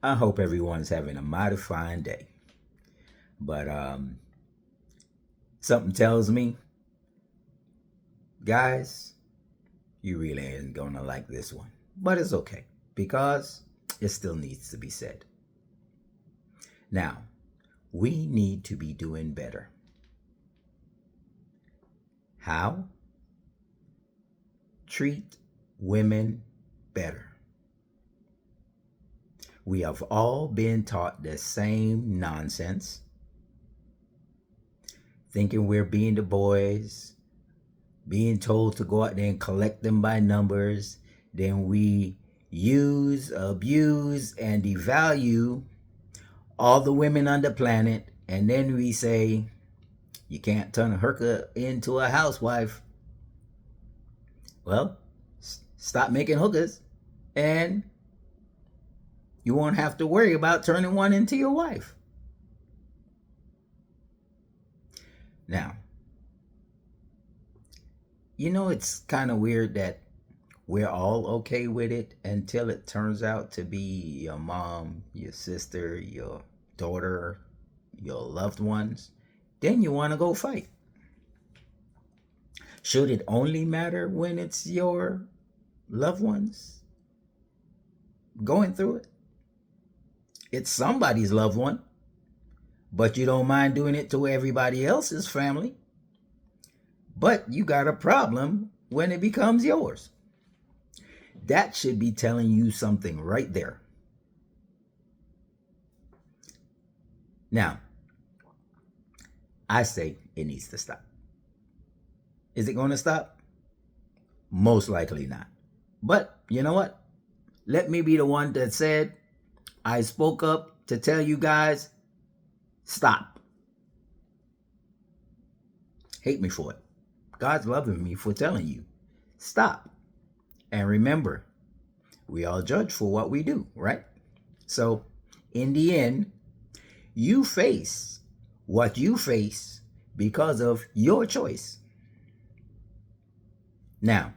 I hope everyone's having a mighty fine day. But something tells me, guys, you really ain't gonna like this one. But it's okay because it still needs to be said. Now, we need to be doing better. How? Treat women better. We have all been taught the same nonsense, thinking we're being the boys, being told to go out there and collect them by numbers. Then we use, abuse, and devalue all the women on the planet. And then we say, you can't turn a hooker into a housewife. Well, stop making hookers and you won't have to worry about turning one into your wife. Now, it's kind of weird that we're all okay with it until it turns out to be your mom, your sister, your daughter, your loved ones. Then you want to go fight. Should it only matter when it's your loved ones going through it? It's somebody's loved one, but you don't mind doing it to everybody else's family. But you got a problem when it becomes yours. That should be telling you something right there. Now, I say it needs to stop. Is it going to stop? Most likely not. But you know what? Let me be the one that said, I spoke up to tell you guys, stop. Hate me for it. God's loving me for telling you, stop. And remember, we all judge for what we do, right? So, in the end, you face what you face because of your choice. Now,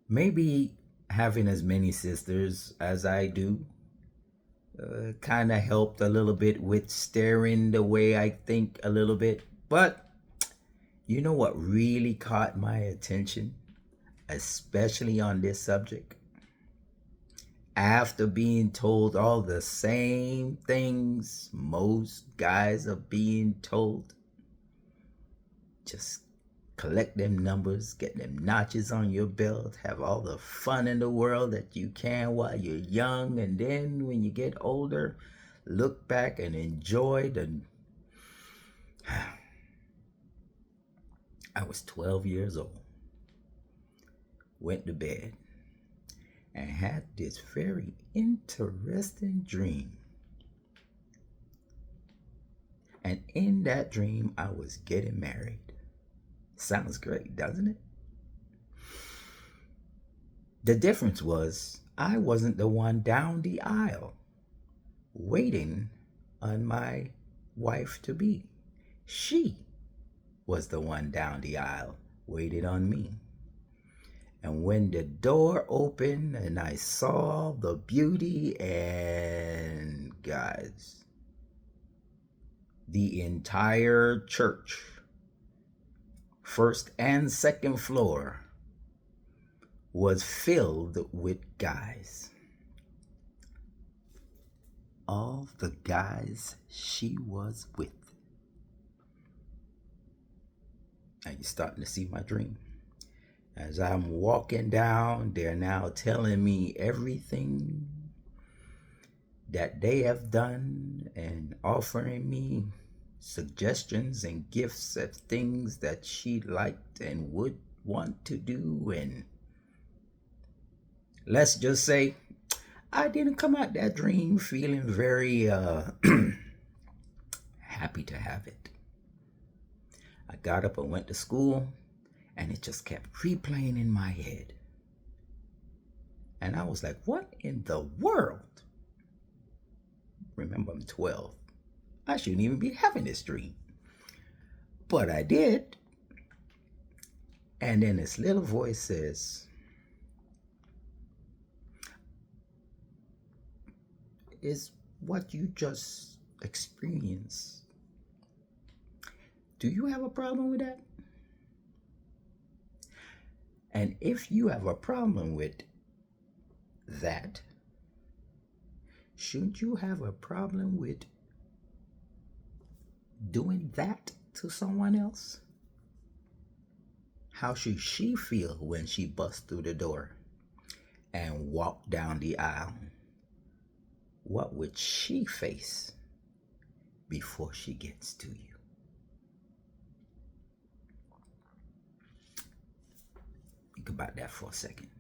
maybe having as many sisters as I do kind of helped a little bit with steering the way I think a little bit. But you know what really caught my attention, especially on this subject? After being told all the same things most guys are being told, just collect them numbers, get them notches on your belt, have all the fun in the world that you can while you're young, and then when you get older, look back and enjoy the. I was 12 years old, went to bed, and had this very interesting dream. And in that dream, I was getting married. Sounds great, doesn't it? The difference was I wasn't the one down the aisle waiting on my wife to be. She was the one down the aisle waiting on me. And when the door opened and I saw the beauty, and guys, the entire church, first and second floor, was filled with guys. All the guys she was with. Now you're starting to see my dream. As I'm walking down, they're now telling me everything that they have done and offering me suggestions and gifts of things that she liked and would want to do. And let's just say I didn't come out that dream feeling very happy to have it. I got up and went to school, and it just kept replaying in my head. And I was like, what in the world? Remember, I'm 12. I shouldn't even be having this dream. But I did. And then this little voice says, is what you just experienced, do you have a problem with that? And if you have a problem with that, shouldn't you have a problem with doing that to someone else? How should she feel when she busts through the door and walk down the aisle? What would she face before she gets to you? Think about that for a second.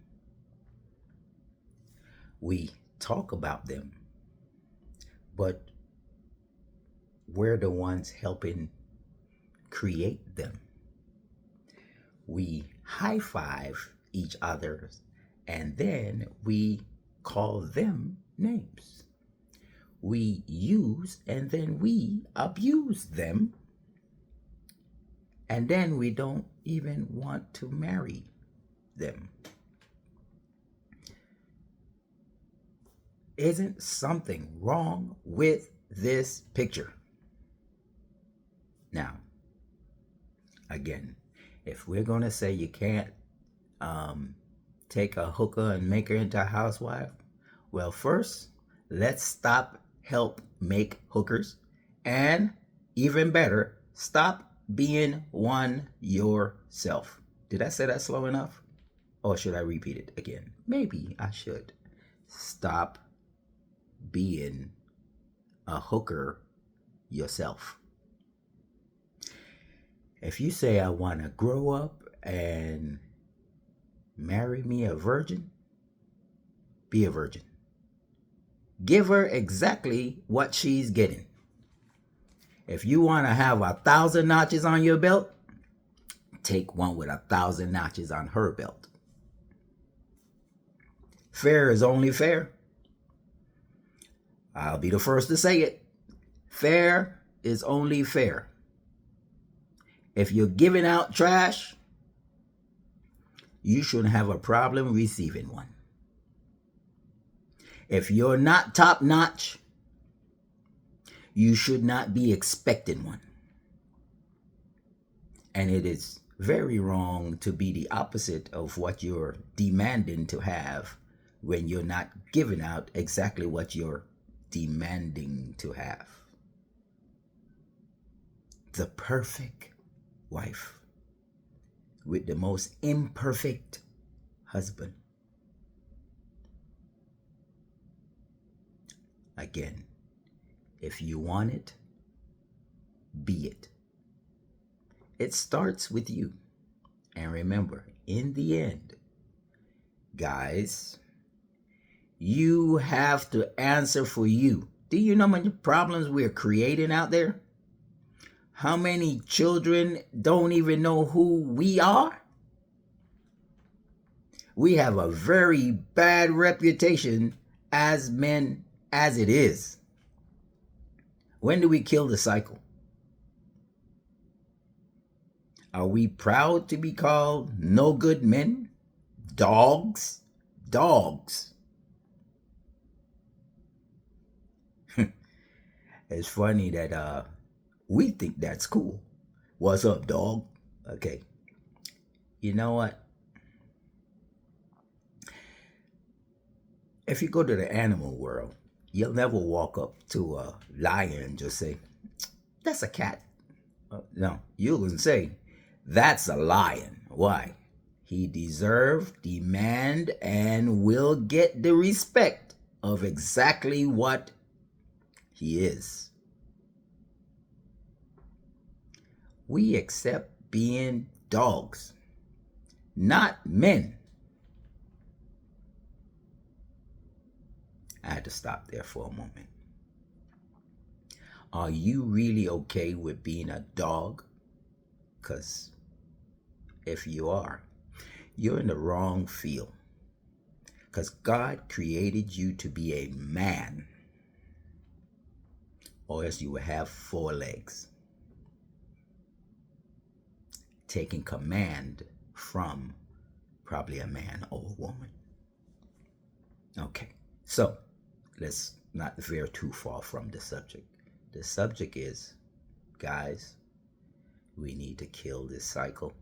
We talk about them, but we're the ones helping create them. We high five each other and then we call them names. We use and then we abuse them. And then we don't even want to marry them. Isn't something wrong with this picture? Now, again, if we're going to say you can't take a hooker and make her into a housewife, well, first, let's stop help make hookers. And even better, stop being one yourself. Did I say that slow enough? Or should I repeat it again? Maybe I should. Stop being a hooker yourself. If you say, I want to grow up and marry me a virgin, be a virgin. Give her exactly what she's getting. If you want to have 1,000 notches on your belt, take one with 1,000 notches on her belt. Fair is only fair. I'll be the first to say it. Fair is only fair. If you're giving out trash, you shouldn't have a problem receiving one. If you're not top notch, you should not be expecting one. And it is very wrong to be the opposite of what you're demanding to have when you're not giving out exactly what you're demanding to have. The perfect wife with the most imperfect husband. Again, if you want it, be it. It starts with you. And remember, in the end, guys, you have to answer for you. Do you know how many problems we're creating out there? How many children don't even know who we are? We have a very bad reputation as men as it is. When do we kill the cycle? Are we proud to be called no good men? Dogs? Dogs. It's funny that we think that's cool. What's up, dog? Okay. You know what? If you go to the animal world, you'll never walk up to a lion and just say, that's a cat. No, you can say, that's a lion. Why? He deserves, demand, and will get the respect of exactly what he is. We accept being dogs, not men. I had to stop there for a moment. Are you really okay with being a dog? Because if you are, you're in the wrong field. Because God created you to be a man, or else you will have 4 legs, taking command from probably a man or a woman. Okay, so let's not veer too far from the subject. The subject is, guys, we need to kill this cycle.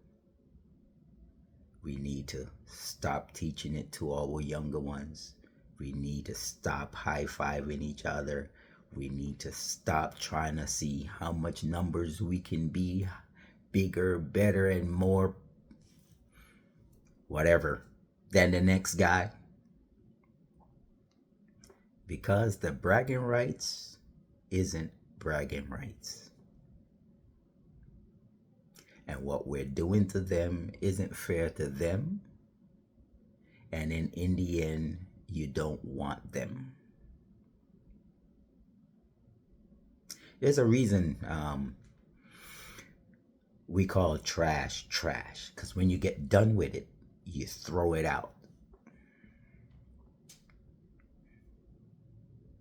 We need to stop teaching it to our younger ones. We need to stop high-fiving each other. We need to stop trying to see how much numbers we can be, bigger, better, and more whatever than the next guy. Because the bragging rights isn't bragging rights. And what we're doing to them isn't fair to them. And in the end, you don't want them. There's a reason we call trash trash, because when you get done with it, you throw it out.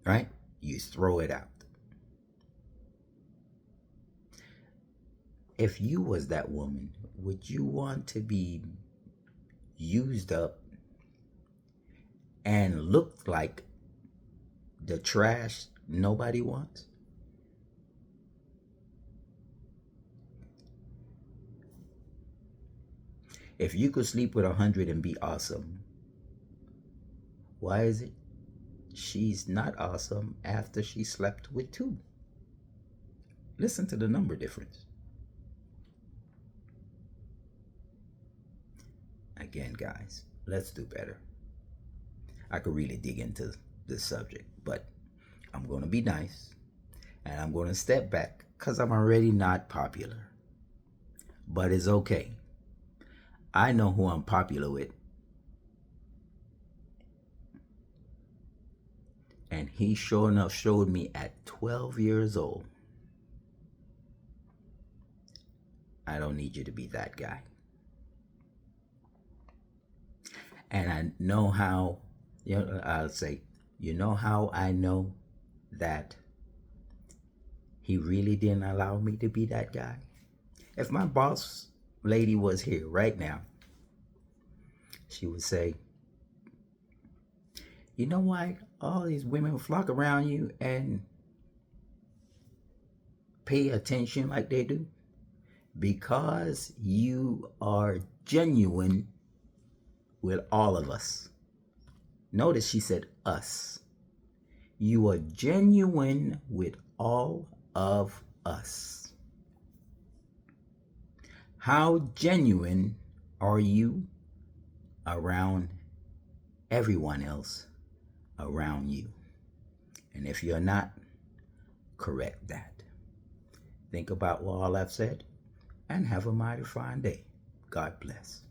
Right? You throw it out. If you was that woman, would you want to be used up and look like the trash nobody wants? If you could sleep with 100 and be awesome, why is it she's not awesome after she slept with 2? Listen to the number difference. Again, guys, let's do better. I could really dig into this subject, but I'm going to be nice and I'm going to step back because I'm already not popular. But it's okay. I know who I'm popular with. And he sure enough showed me at 12 years old. I don't need you to be that guy. And I know how, I'll say, you know how I know that he really didn't allow me to be that guy? If my boss lady was here right now, she would say, you know why all these women flock around you and pay attention like they do? Because you are genuine with all of us. Notice she said us. You are genuine with all of us. How genuine are you around everyone else around you? And if you're not, correct that. Think about what all I've said and have a mighty fine day. God bless.